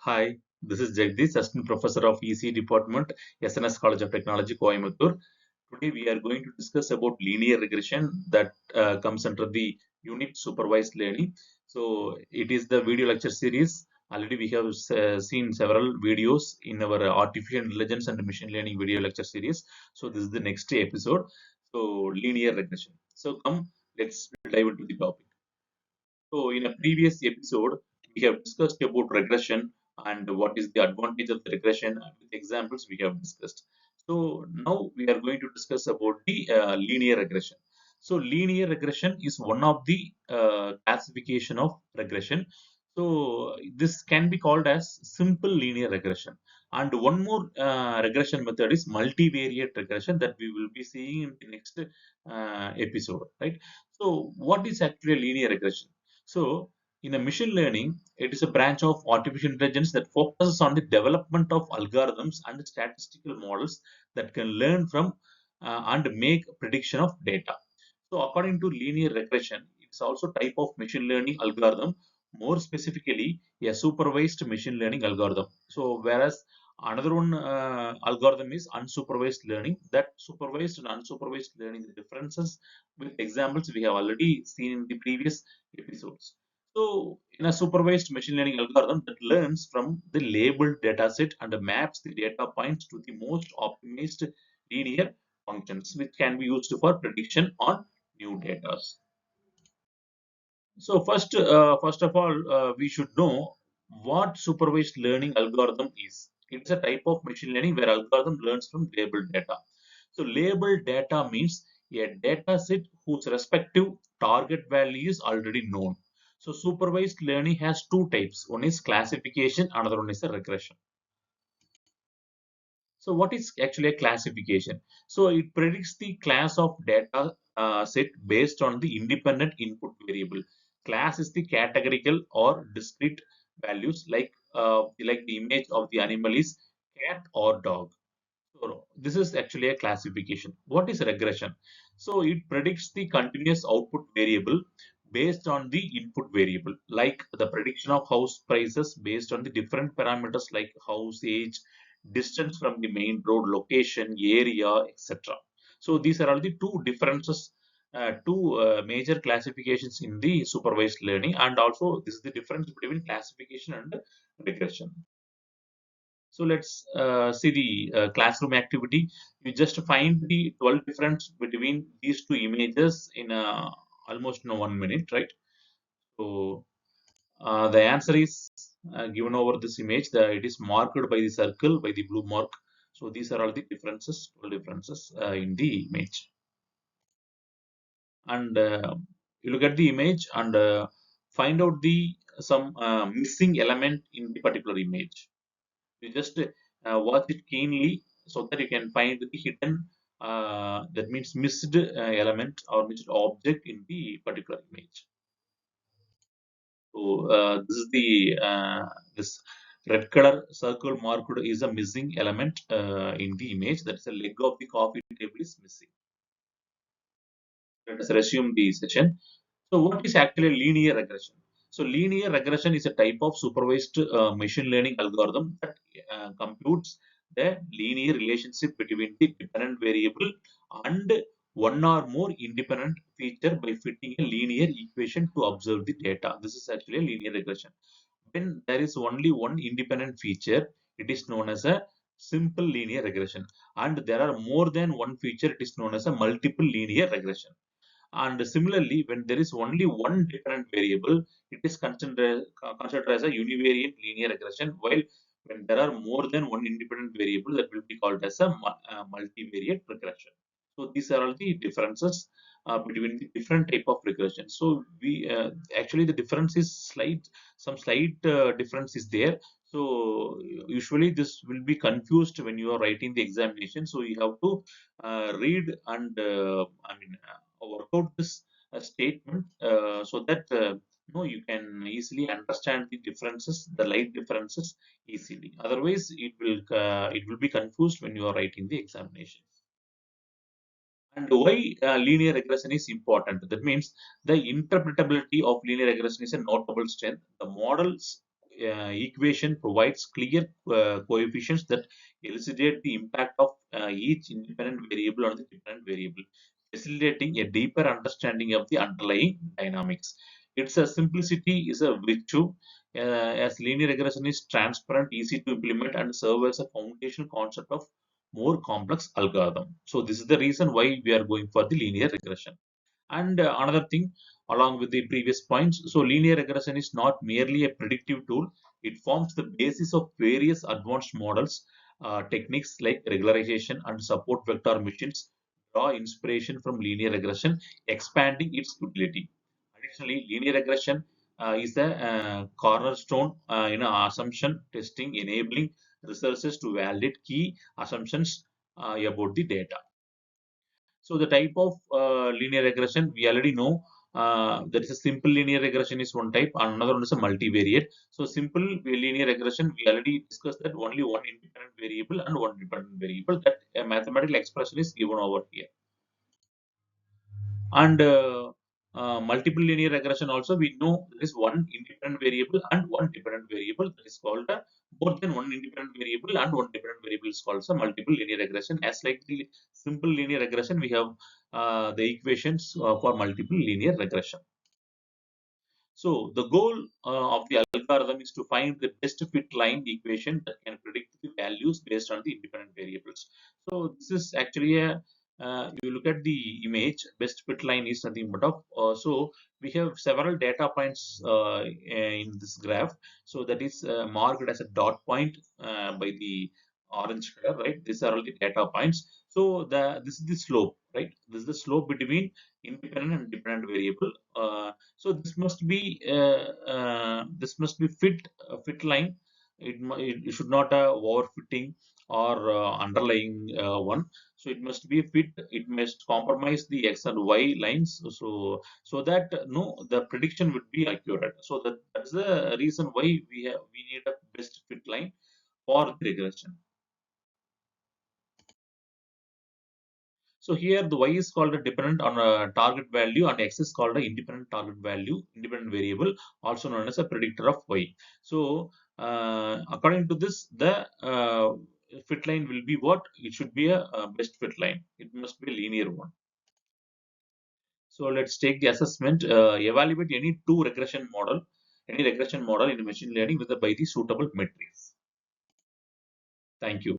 Hi, this is Jagdish, Assistant Professor of EC Department, SNS College of Technology, Coimbatore. Today we are going to discuss about linear regression that comes under the unit supervised learning. So it is the video lecture series. Already we have seen several videos in our artificial intelligence and machine learning video lecture series. So this is the next episode. So linear regression. So come, let's dive into the topic. So in a previous episode, we have discussed about regression and what is the advantage of the regression and with examples we have discussed. So now we are going to discuss about the linear regression. So linear regression is one of the classification of regression. So this can be called as simple linear regression. And one more regression method is multivariate regression that we will be seeing in the next episode, right? So what is actually linear regression? So, in a machine learning, it is a branch of artificial intelligence that focuses on the development of algorithms and statistical models that can learn from and make prediction of data. So, according to linear regression, it's also type of machine learning algorithm. More specifically, a supervised machine learning algorithm. So, whereas another one algorithm is unsupervised learning. That supervised and unsupervised learning, the differences with examples we have already seen in the previous episodes. So, in a supervised machine learning algorithm that learns from the labeled data set and maps the data points to the most optimized linear functions, which can be used for prediction on new data. So first of all, we should know what supervised learning algorithm is. It's a type of machine learning where algorithm learns from labeled data. So labeled data means a data set whose respective target value is already known. So supervised learning has two types. One is classification, another one is a regression. So what is actually a classification? So it predicts the class of data set based on the independent input variable. Class is the categorical or discrete values like the image of the animal is cat or dog. So this is actually a classification. What is regression? So it predicts the continuous output variable based on the input variable, like the prediction of house prices based on the different parameters like house age, distance from the main road, location, area, etc. So these are all the two differences, two major classifications in the supervised learning, and also this is the difference between classification and regression. So let's see the classroom activity. You just find the 12 difference between these two images in almost 1 minute, right? So the answer is given over this image. It is marked by the circle, by the blue mark. So these are all the differences, 12 differences in the image. And you look at the image and find out the some missing element in the particular image. You just watch it keenly so that you can find the hidden, that means missed element or missed object in the particular image. So this is the this red color circle marked is a missing element in the image. That is a leg of the coffee table is missing. Let us resume the session. So what is actually linear regression? So linear regression is a type of supervised machine learning algorithm that computes the linear relationship between the dependent variable and one or more independent feature by fitting a linear equation to observe the data. This is actually a linear regression. When there is only one independent feature, it is known as a simple linear regression. And there are more than one feature, it is known as a multiple linear regression. And similarly, when there is only one dependent variable, it is considered as a univariate linear regression, while when there are more than one independent variable, that will be called as a multivariate regression. So these are all the differences between the different type of regression. So we actually the difference is some slight difference is there. So usually this will be confused when you are writing the examination. So you have to read and work out this statement so that you can easily understand the differences, the light differences easily. Otherwise, it will be confused when you are writing the examination. And why linear regression is important? That means the interpretability of linear regression is a notable strength. The models equation provides clear coefficients that elucidate the impact of each independent variable on the dependent variable, facilitating a deeper understanding of the underlying dynamics. Its simplicity is a virtue, as linear regression is transparent, easy to implement, and serve as a foundational concept of more complex algorithm. So this is the reason why we are going for the linear regression. And another thing, along with the previous points, so linear regression is not merely a predictive tool, it forms the basis of various advanced models. Techniques like regularization and support vector machines draw inspiration from linear regression, expanding its utility. Additionally, linear regression is the cornerstone in assumption testing, enabling researchers to validate key assumptions about the data. So the type of linear regression we already know, there is a simple linear regression is one type, and another one is a multivariate. So simple linear regression we already discussed that only one independent variable and one dependent variable, that a mathematical expression is given over here. And multiple linear regression also we know there is one independent variable and one dependent variable, that is called more than one independent variable and one dependent variable is called multiple linear regression. As like the simple linear regression, we have the equations for multiple linear regression. So the goal of the algorithm is to find the best fit line equation that can predict the values based on the independent variables. So this is actually a you look at the image, best fit line is nothing but of so we have several data points in this graph. So that is marked as a dot point by the orange color, right? These are all the data points. So this is the slope, right? This is the slope between independent and dependent variable. So this must be fit line. It should not overfitting or underlying one. So it must be fit. It must compromise the x and y lines. So that no, the prediction would be accurate. So that's the reason why we need a best fit line for the regression. So here the y is called a dependent on a target value and x is called a independent target value, independent variable, also known as a predictor of y. So according to this, the fit line will be what? It should be a best fit line. It must be a linear one. So let's take the assessment. Evaluate any regression model in machine learning by the suitable metrics. Thank you.